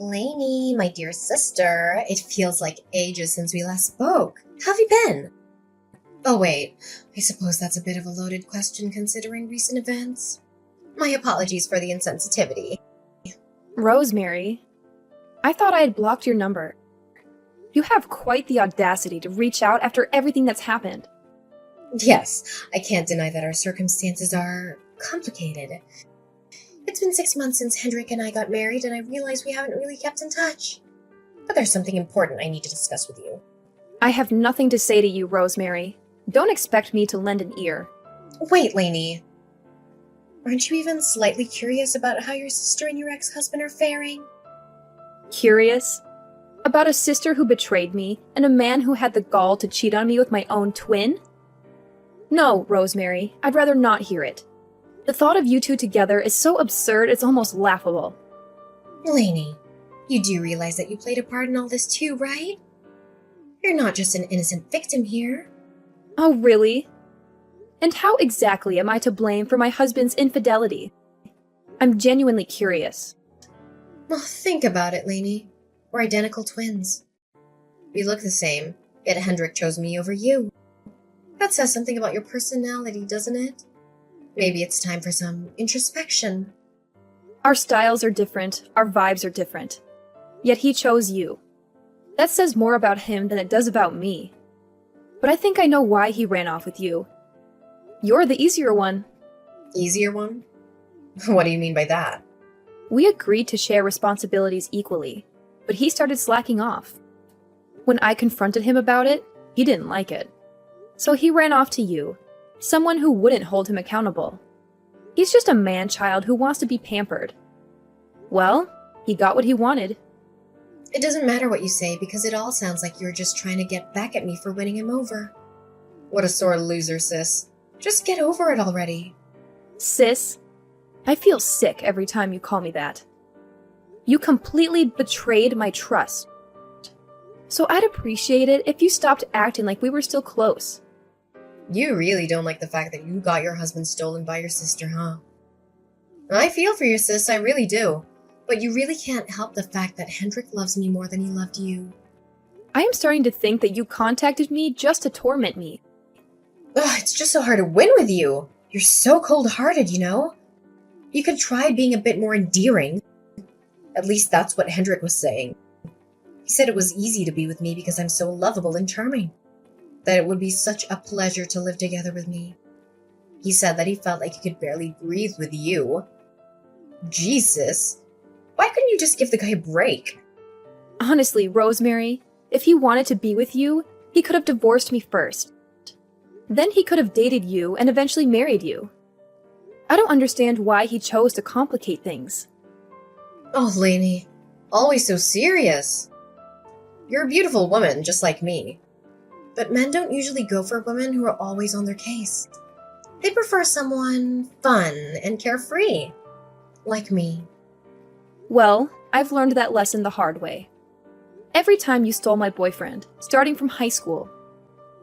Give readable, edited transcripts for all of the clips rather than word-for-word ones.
Lainey, my dear sister, it feels like ages since we last spoke. How have you been? Oh, wait. I suppose that's a bit of a loaded question considering recent events. My apologies for the insensitivity. Rosemary, I thought I had blocked your number. You have quite the audacity to reach out after everything that's happened. Yes, I can't deny that our circumstances are complicated. It's been 6 months since Hendrik and I got married, and I realize we haven't really kept in touch. But there's something important I need to discuss with you. I have nothing to say to you, Rosemary. Don't expect me to lend an ear. Wait, Lainey. Aren't you even slightly curious about how your sister and your ex-husband are faring? Curious? About a sister who betrayed me and a man who had the gall to cheat on me with my own twin? No, Rosemary, I'd rather not hear it. The thought of you two together is so absurd it's almost laughable. Lainey, you do realize that you played a part in all this too, right? You're not just an innocent victim here. Oh, really? And how exactly am I to blame for my husband's infidelity? I'm genuinely curious. Well, think about it, Lainey. We're identical twins. We look the same, yet Hendrik chose me over you. That says something about your personality, doesn't it? Maybe it's time for some introspection. Our styles are different, our vibes are different. Yet he chose you. That says more about him than it does about me. But I think I know why he ran off with you. You're the easier one. Easier one? What do you mean by that? We agreed to share responsibilities equally, but he started slacking off. When I confronted him about it, he didn't like it. So he ran off to you, someone who wouldn't hold him accountable. He's just a man-child who wants to be pampered. Well, he got what he wanted. It doesn't matter what you say because it all sounds like you're just trying to get back at me for winning him over. What a sore loser, sis. Just get over it already. Sis, I feel sick every time you call me that. You completely betrayed my trust. So I'd appreciate it if you stopped acting like we were still close. You really don't like the fact that you got your husband stolen by your sister, huh? I feel for you, sis, I really do. But you really can't help the fact that Hendrik loves me more than he loved you. I am starting to think that you contacted me just to torment me. Ugh, it's just so hard to win with you. You're so cold-hearted, you know? You could try being a bit more endearing. At least that's what Hendrik was saying. He said it was easy to be with me because I'm so lovable and charming. That it would be such a pleasure to live together with me. He said that he felt like he could barely breathe with you. Jesus. Why couldn't you just give the guy a break? Honestly, Rosemary, if he wanted to be with you, he could have divorced me first. Then he could have dated you and eventually married you. I don't understand why he chose to complicate things. Oh, Lainey. Always so serious. You're a beautiful woman, just like me. But men don't usually go for women who are always on their case. They prefer someone fun and carefree. Like me. Well, I've learned that lesson the hard way. Every time you stole my boyfriend, starting from high school.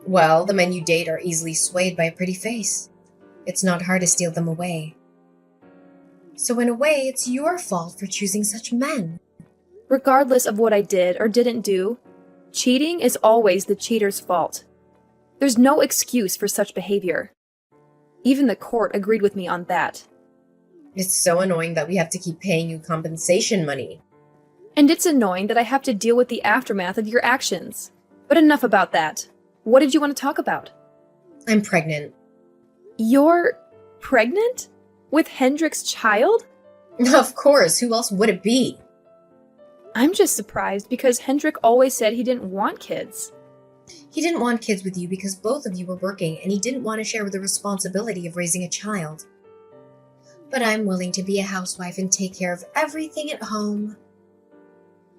Well, the men you date are easily swayed by a pretty face. It's not hard to steal them away. So in a way, it's your fault for choosing such men. Regardless of what I did or didn't do, cheating is always the cheater's fault. There's no excuse for such behavior. Even the court agreed with me on that. It's so annoying that we have to keep paying you compensation money. And it's annoying that I have to deal with the aftermath of your actions. But enough about that. What did you want to talk about? I'm pregnant. You're pregnant? With Hendrik's child? Of course, who else would it be? I'm just surprised because Hendrik always said he didn't want kids. He didn't want kids with you because both of you were working and he didn't want to share the responsibility of raising a child. But I'm willing to be a housewife and take care of everything at home.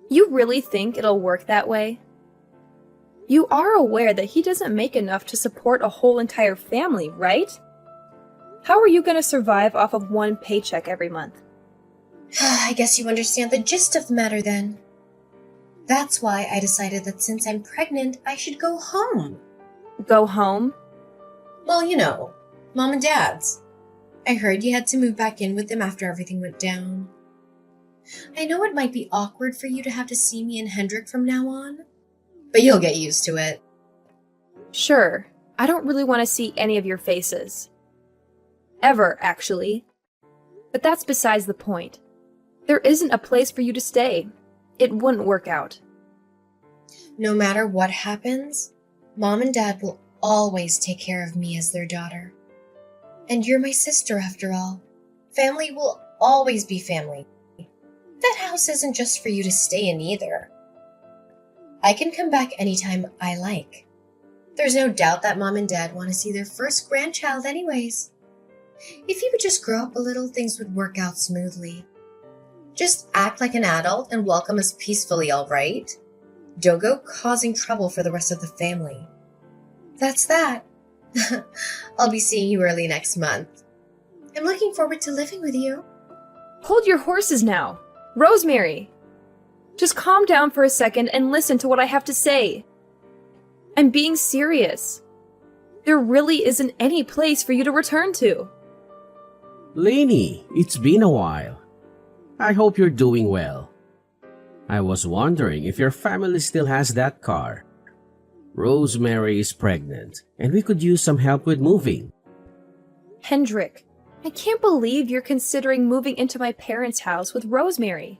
You really think it'll work that way? You are aware that he doesn't make enough to support a whole entire family, right? How are you going to survive off of one paycheck every month? I guess you understand the gist of the matter then. That's why I decided that since I'm pregnant, I should go home. Go home? Well, you know, Mom and Dad's. I heard you had to move back in with them after everything went down. I know it might be awkward for you to have to see me and Hendrik from now on, but you'll get used to it. Sure, I don't really want to see any of your faces. Ever, actually. But that's besides the point. There isn't a place for you to stay. It wouldn't work out. No matter what happens, Mom and Dad will always take care of me as their daughter. And you're my sister, after all. Family will always be family. That house isn't just for you to stay in either. I can come back anytime I like. There's no doubt that Mom and Dad want to see their first grandchild anyways. If you would just grow up a little, things would work out smoothly. Just act like an adult and welcome us peacefully, all right? Don't go causing trouble for the rest of the family. That's that. I'll be seeing you early next month. I'm looking forward to living with you. Hold your horses now. Rosemary! Just calm down for a second and listen to what I have to say. I'm being serious. There really isn't any place for you to return to. Lainey, it's been a while. I hope you're doing well. I was wondering if your family still has that car. Rosemary is pregnant, and we could use some help with moving. Hendrik, I can't believe you're considering moving into my parents' house with Rosemary.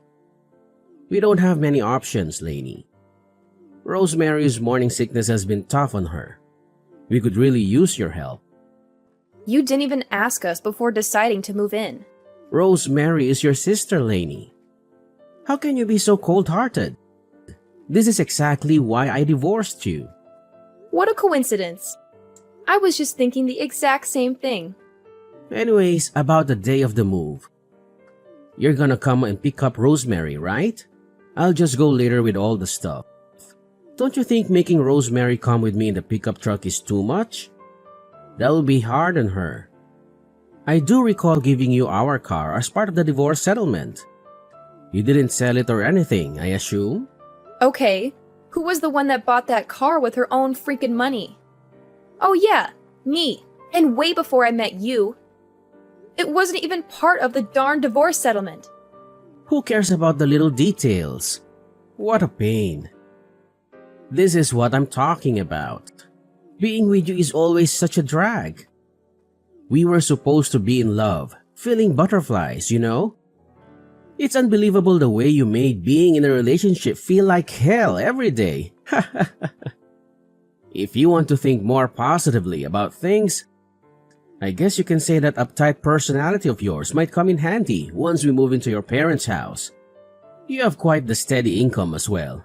We don't have many options, Lainey. Rosemary's morning sickness has been tough on her. We could really use your help. You didn't even ask us before deciding to move in. Rosemary is your sister, Lainey. How can you be so cold-hearted? This is exactly why I divorced you. What a coincidence. I was just thinking the exact same thing. Anyways, about the day of the move. You're gonna come and pick up Rosemary, right? I'll just go later with all the stuff. Don't you think making Rosemary come with me in the pickup truck is too much? That'll be hard on her. I do recall giving you our car as part of the divorce settlement. You didn't sell it or anything, I assume? Okay, who was the one that bought that car with her own freaking money? Oh yeah, me, and way before I met you. It wasn't even part of the darn divorce settlement. Who cares about the little details? What a pain. This is what I'm talking about. Being with you is always such a drag. We were supposed to be in love, feeling butterflies, you know? It's unbelievable the way you made being in a relationship feel like hell every day. If you want to think more positively about things, I guess you can say that uptight personality of yours might come in handy once we move into your parents' house. You have quite the steady income as well.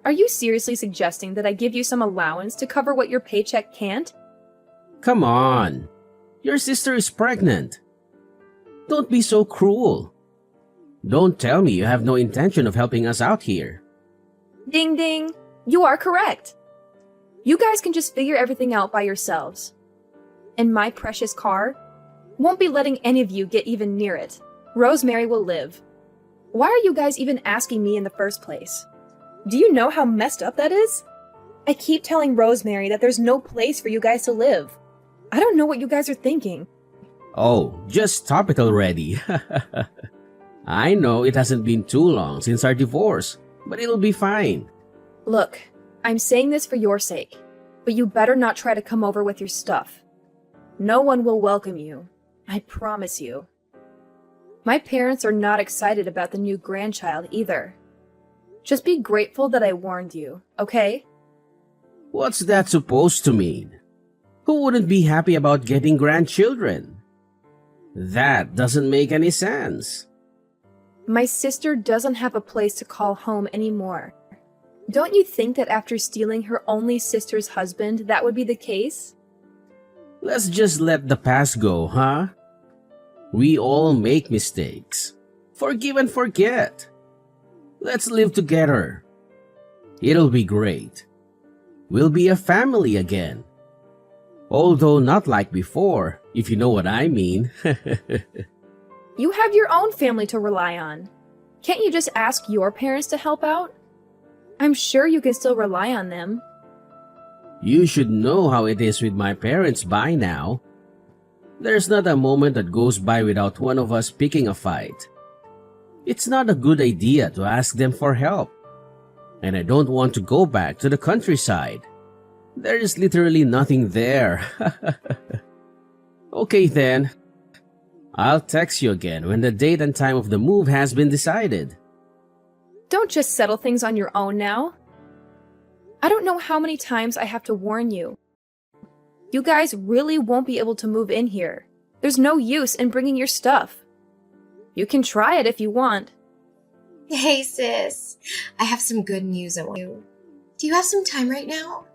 Are you seriously suggesting that I give you some allowance to cover what your paycheck can't? Come on. Your sister is pregnant. Don't be so cruel. Don't tell me you have no intention of helping us out here. Ding ding, you are correct. You guys can just figure everything out by yourselves. And my precious car won't be letting any of you get even near it. Rosemary will live. Why are you guys even asking me in the first place? Do you know how messed up that is? I keep telling Rosemary that there's no place for you guys to live. I don't know what you guys are thinking. Oh, just stop it already. I know it hasn't been too long since our divorce, but it'll be fine. Look, I'm saying this for your sake, but you better not try to come over with your stuff. No one will welcome you. I promise you. My parents are not excited about the new grandchild either. Just be grateful that I warned you, okay? What's that supposed to mean? Who wouldn't be happy about getting grandchildren? That doesn't make any sense. My sister doesn't have a place to call home anymore. Don't you think that after stealing her only sister's husband, that would be the case? Let's just let the past go, huh? We all make mistakes. Forgive and forget. Let's live together. It'll be great. We'll be a family again. Although not like before, if you know what I mean. You have your own family to rely on. Can't you just ask your parents to help out? I'm sure you can still rely on them. You should know how it is with my parents by now. There's not a moment that goes by without one of us picking a fight. It's not a good idea to ask them for help. And I don't want to go back to the countryside. There is literally nothing there. Okay then. I'll text you again when the date and time of the move has been decided. Don't just settle things on your own now. I don't know how many times I have to warn you. You guys really won't be able to move in here. There's no use in bringing your stuff. You can try it if you want. Hey, sis. I have some good news I want you. Do you have some time right now?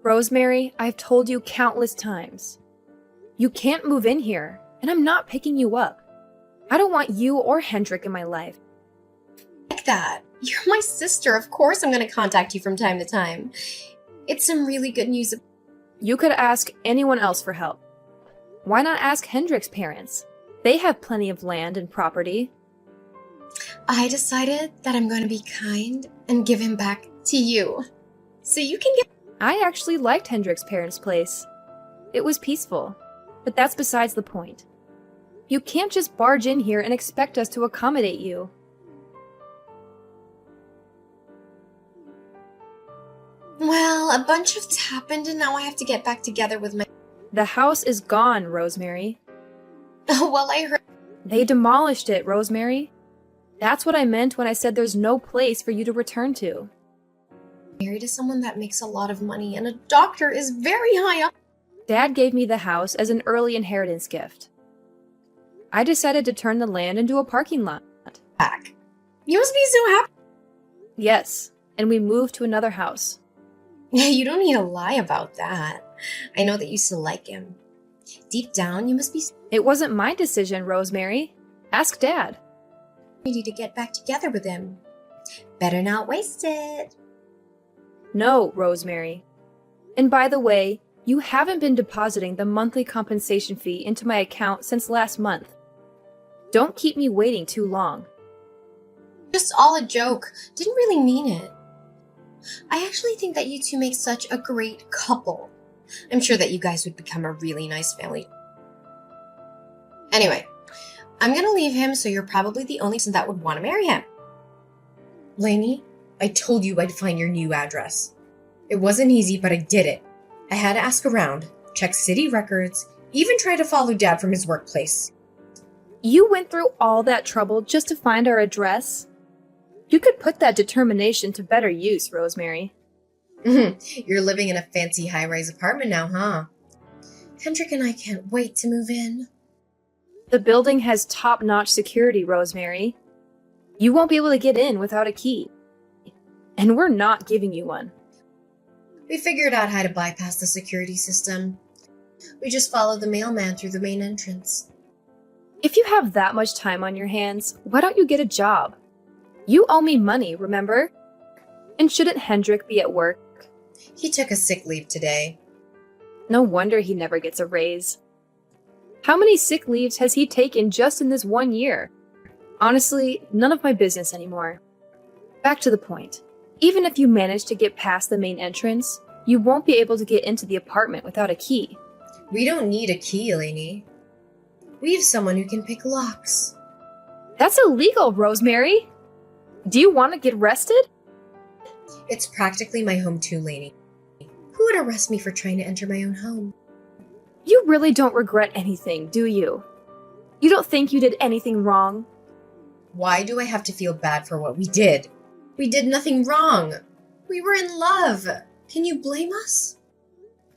Rosemary, I've told you countless times. You can't move in here, and I'm not picking you up. I don't want you or Hendrik in my life. Like that. You're my sister. Of course I'm going to contact you from time to time. It's some really good news. You could ask anyone else for help. Why not ask Hendrik's parents? They have plenty of land and property. I decided that I'm going to be kind and give him back to you. So you can get... I actually liked Hendrik's parents' place. It was peaceful, but that's besides the point. You can't just barge in here and expect us to accommodate you. Well, a bunch of happened and now I have to get back together with my... The house is gone, Rosemary. Oh, well, I heard... They demolished it, Rosemary. That's what I meant when I said there's no place for you to return to. Married to someone that makes a lot of money and a doctor is very high up. Dad gave me the house as an early inheritance gift. I decided to turn the land into a parking lot. Back. You must be so happy. Yes, and we moved to another house. You don't need to lie about that. I know that you still like him. Deep down, you must be It wasn't my decision, Rosemary. Ask Dad. ready to get back together with him. Better not waste it. No, Rosemary. And by the way, you haven't been depositing the monthly compensation fee into my account since last month. Don't keep me waiting too long. Just all a joke. Didn't really mean it. I actually think that you two make such a great couple. I'm sure that you guys would become a really nice family. Anyway, I'm gonna leave him, so you're probably the only person that would want to marry him. Lainey, I told you I'd find your new address. It wasn't easy, but I did it. I had to ask around, check city records, even try to follow Dad from his workplace. You went through all that trouble just to find our address? You could put that determination to better use, Rosemary. You're living in a fancy high-rise apartment now, huh? Hendrik and I can't wait to move in. The building has top-notch security, Rosemary. You won't be able to get in without a key. And we're not giving you one. We figured out how to bypass the security system. We just followed the mailman through the main entrance. If you have that much time on your hands, why don't you get a job? You owe me money, remember? And shouldn't Hendrik be at work? He took a sick leave today. No wonder he never gets a raise. How many sick leaves has he taken just in this 1 year? Honestly, none of my business anymore. Back to the point. Even if you manage to get past the main entrance, you won't be able to get into the apartment without a key. We don't need a key, Lainey. We have someone who can pick locks. That's illegal, Rosemary! Do you want to get arrested? It's practically my home too, Lainey. Who would arrest me for trying to enter my own home? You really don't regret anything, do you? You don't think you did anything wrong? Why do I have to feel bad for what we did? We did nothing wrong. We were in love. Can you blame us?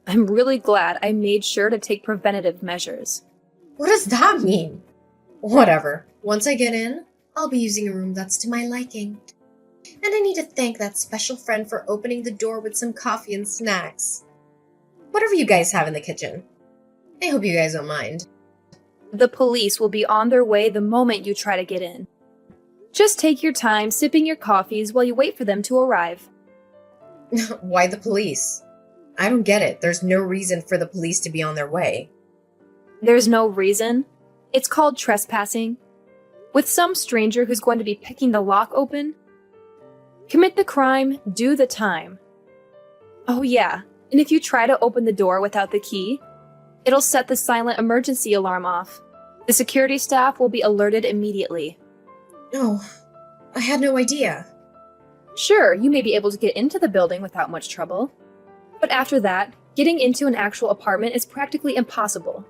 I'm really glad I made sure to take preventative measures. What does that mean? Whatever. Once I get in, I'll be using a room that's to my liking. And I need to thank that special friend for opening the door with some coffee and snacks. Whatever you guys have in the kitchen. I hope you guys don't mind. The police will be on their way the moment you try to get in. Just take your time sipping your coffees while you wait for them to arrive. Why the police? I don't get it. There's no reason for the police to be on their way. There's no reason. It's called trespassing. With some stranger who's going to be picking the lock open. Commit the crime, do the time. Oh yeah, and if you try to open the door without the key, it'll set the silent emergency alarm off. The security staff will be alerted immediately. No, I had no idea. Sure, you may be able to get into the building without much trouble. But after that, getting into an actual apartment is practically impossible.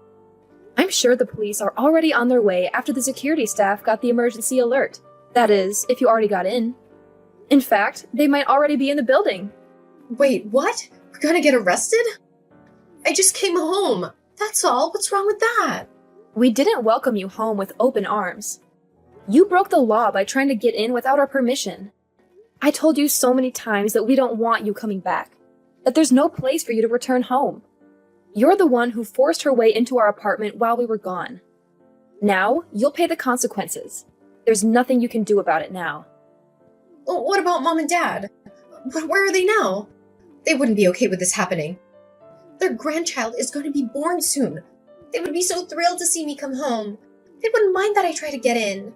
I'm sure the police are already on their way after the security staff got the emergency alert. That is, if you already got in. In fact, they might already be in the building. Wait, what? We're gonna get arrested? I just came home. That's all. What's wrong with that? We didn't welcome you home with open arms. You broke the law by trying to get in without our permission. I told you so many times that we don't want you coming back, that there's no place for you to return home. You're the one who forced her way into our apartment while we were gone. Now, you'll pay the consequences. There's nothing you can do about it now. Well, what about Mom and Dad? Where are they now? They wouldn't be okay with this happening. Their grandchild is going to be born soon. They would be so thrilled to see me come home. They wouldn't mind that I try to get in.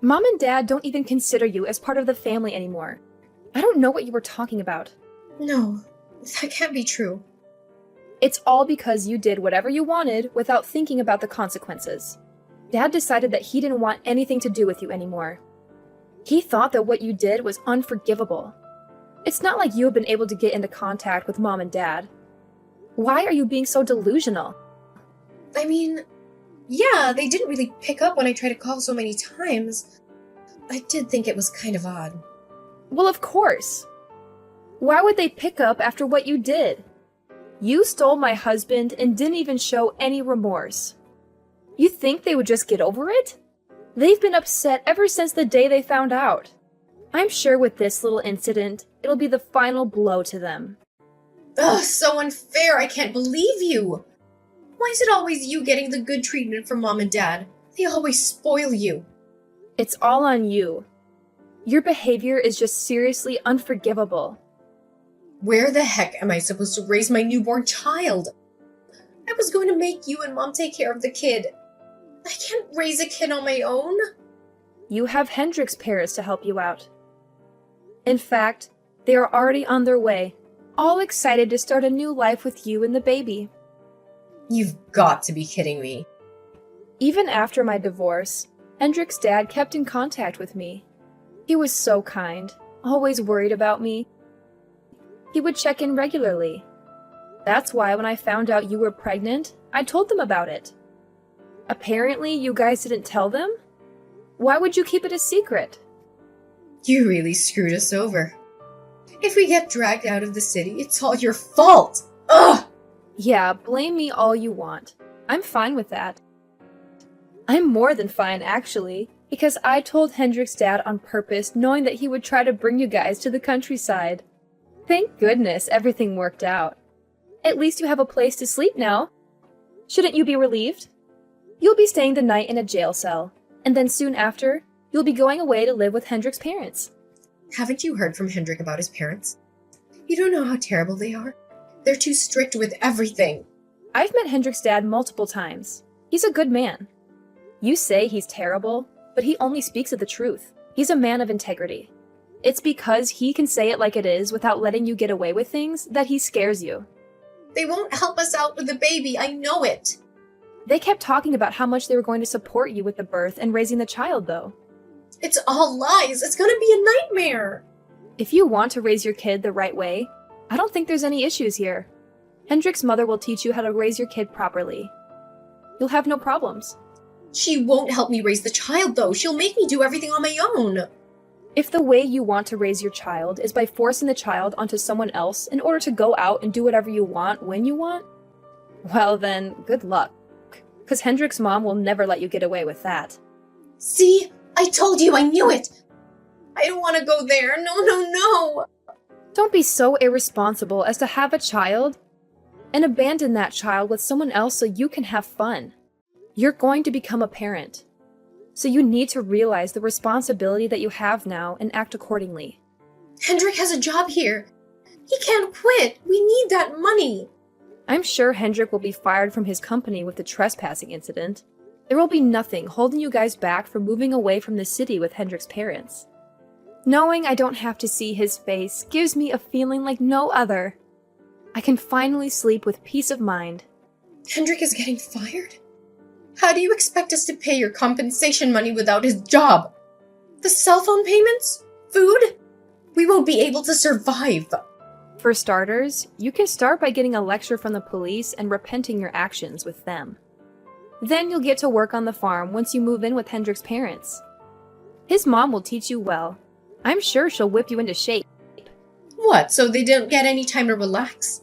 Mom and Dad don't even consider you as part of the family anymore. I don't know what you were talking about. No, that can't be true. It's all because you did whatever you wanted without thinking about the consequences. Dad decided that he didn't want anything to do with you anymore. He thought that what you did was unforgivable. It's not like you have been able to get into contact with Mom and Dad. Why are you being so delusional? I mean, yeah, they didn't really pick up when I tried to call so many times. I did think it was kind of odd. Well, of course. Why would they pick up after what you did? You stole my husband and didn't even show any remorse. You think they would just get over it? They've been upset ever since the day they found out. I'm sure with this little incident, it'll be the final blow to them. Ugh, so unfair. I can't believe you. Why is it always you getting the good treatment from Mom and Dad? They always spoil you. It's all on you. Your behavior is just seriously unforgivable. Where the heck am I supposed to raise my newborn child? I was going to make you and Mom take care of the kid. I can't raise a kid on my own. You have Hendrik's parents to help you out. In fact, they are already on their way, all excited to start a new life with you and the baby. You've got to be kidding me. Even after my divorce, Hendrik's dad kept in contact with me. He was so kind, always worried about me. He would check in regularly. That's why when I found out you were pregnant, I told them about it. Apparently, you guys didn't tell them? Why would you keep it a secret? You really screwed us over. If we get dragged out of the city, it's all your fault. Ugh! Yeah, blame me all you want. I'm fine with that. I'm more than fine, actually, because I told Hendrik's dad on purpose, knowing that he would try to bring you guys to the countryside. Thank goodness everything worked out. At least you have a place to sleep now. Shouldn't you be relieved? You'll be staying the night in a jail cell, and then soon after, you'll be going away to live with Hendrik's parents. Haven't you heard from Hendrik about his parents? You don't know how terrible they are. They're too strict with everything. I've met Hendrik's dad multiple times. He's a good man. You say he's terrible, but he only speaks of the truth. He's a man of integrity. It's because he can say it like it is without letting you get away with things that he scares you. They won't help us out with the baby, I know it. They kept talking about how much they were going to support you with the birth and raising the child, though. It's all lies. It's gonna be a nightmare. If you want to raise your kid the right way, I don't think there's any issues here. Hendrik's mother will teach you how to raise your kid properly. You'll have no problems. She won't help me raise the child, though. She'll make me do everything on my own. If the way you want to raise your child is by forcing the child onto someone else in order to go out and do whatever you want when you want, well then, good luck. Because Hendrik's mom will never let you get away with that. See? I told you, I knew it. I don't want to go there. No, no, no. Don't be so irresponsible as to have a child and abandon that child with someone else so you can have fun. You're going to become a parent. So you need to realize the responsibility that you have now and act accordingly. Hendrik has a job here. He can't quit. We need that money. I'm sure Hendrik will be fired from his company with the trespassing incident. There will be nothing holding you guys back from moving away from the city with Hendrik's parents. Knowing I don't have to see his face gives me a feeling like no other. I can finally sleep with peace of mind. Hendrik is getting fired? How do you expect us to pay your compensation money without his job? The cell phone payments? Food? We won't be able to survive. For starters, you can start by getting a lecture from the police and repenting your actions with them. Then you'll get to work on the farm once you move in with Hendrik's parents. His mom will teach you well. I'm sure she'll whip you into shape. What, so they don't get any time to relax?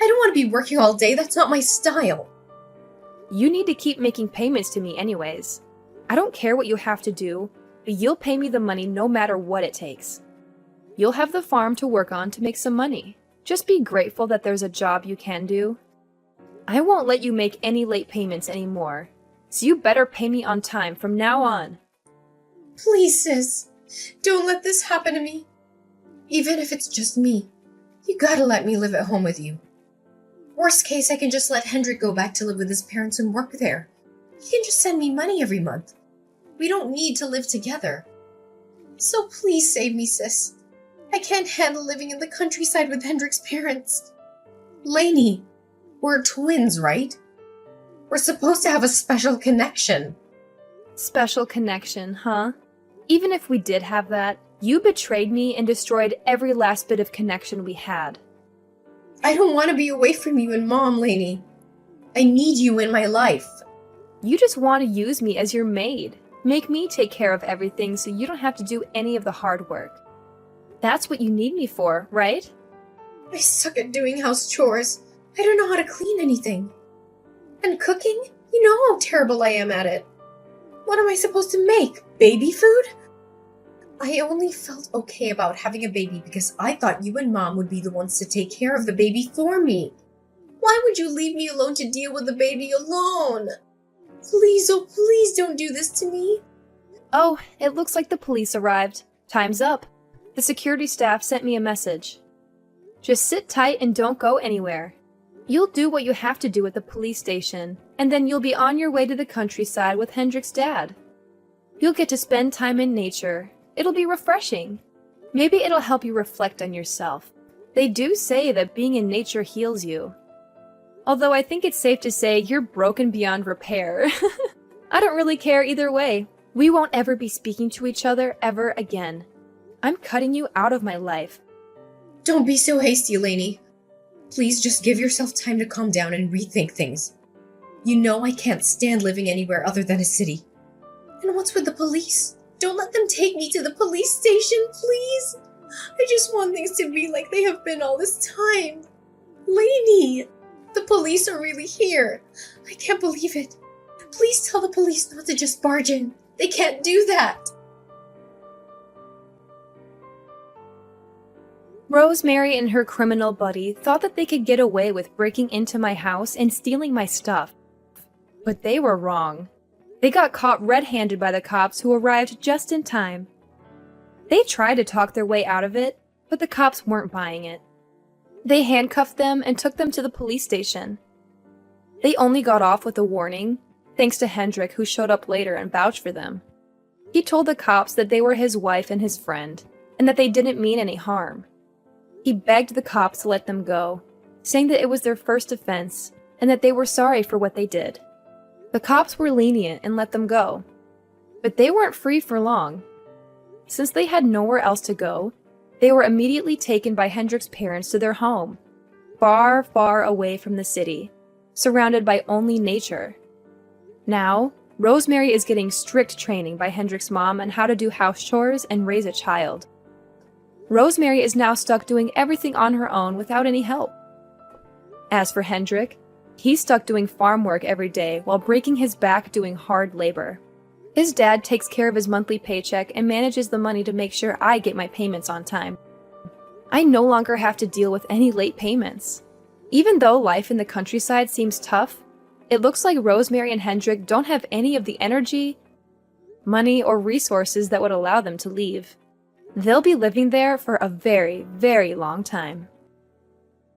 I don't want to be working all day, that's not my style. You need to keep making payments to me anyways. I don't care what you have to do, but you'll pay me the money no matter what it takes. You'll have the farm to work on to make some money. Just be grateful that there's a job you can do. I won't let you make any late payments anymore, so you better pay me on time from now on. Please, sis, don't let this happen to me. Even if it's just me, you gotta let me live at home with you. Worst case, I can just let Hendrik go back to live with his parents and work there. He can just send me money every month. We don't need to live together. So please save me, sis. I can't handle living in the countryside with Hendrik's parents. Lainey, we're twins, right? We're supposed to have a special connection. Special connection, huh? Even if we did have that, you betrayed me and destroyed every last bit of connection we had. I don't want to be away from you and Mom, Lainey. I need you in my life. You just want to use me as your maid. Make me take care of everything so you don't have to do any of the hard work. That's what you need me for, right? I suck at doing house chores. I don't know how to clean anything. And cooking? You know how terrible I am at it. What am I supposed to make? Baby food? I only felt okay about having a baby because I thought you and Mom would be the ones to take care of the baby for me. Why would you leave me alone to deal with the baby alone? Please, oh please don't do this to me. Oh, it looks like the police arrived. Time's up. The security staff sent me a message. Just sit tight and don't go anywhere. You'll do what you have to do at the police station, and then you'll be on your way to the countryside with Hendrik's dad. You'll get to spend time in nature. It'll be refreshing. Maybe it'll help you reflect on yourself. They do say that being in nature heals you. Although I think it's safe to say you're broken beyond repair. I don't really care either way. We won't ever be speaking to each other ever again. I'm cutting you out of my life. Don't be so hasty, Lainey. Please just give yourself time to calm down and rethink things. You know I can't stand living anywhere other than a city. And what's with the police? Don't let them take me to the police station, please. I just want things to be like they have been all this time. Lainey, the police are really here. I can't believe it. Please tell the police not to just barge in. They can't do that. Rosemary and her criminal buddy thought that they could get away with breaking into my house and stealing my stuff. But they were wrong. They got caught red-handed by the cops who arrived just in time. They tried to talk their way out of it, but the cops weren't buying it. They handcuffed them and took them to the police station. They only got off with a warning, thanks to Hendrik, who showed up later and vouched for them. He told the cops that they were his wife and his friend, and that they didn't mean any harm. He begged the cops to let them go, saying that it was their first offense and that they were sorry for what they did. The cops were lenient and let them go, but they weren't free for long. Since they had nowhere else to go, they were immediately taken by Hendrik's parents to their home, far, far away from the city, surrounded by only nature. Now, Rosemary is getting strict training by Hendrik's mom on how to do house chores and raise a child. Rosemary is now stuck doing everything on her own without any help. As for Hendrik, he's stuck doing farm work every day while breaking his back doing hard labor. His dad takes care of his monthly paycheck and manages the money to make sure I get my payments on time. I no longer have to deal with any late payments. Even though life in the countryside seems tough, it looks like Rosemary and Hendrik don't have any of the energy, money, or resources that would allow them to leave. They'll be living there for a very, very long time.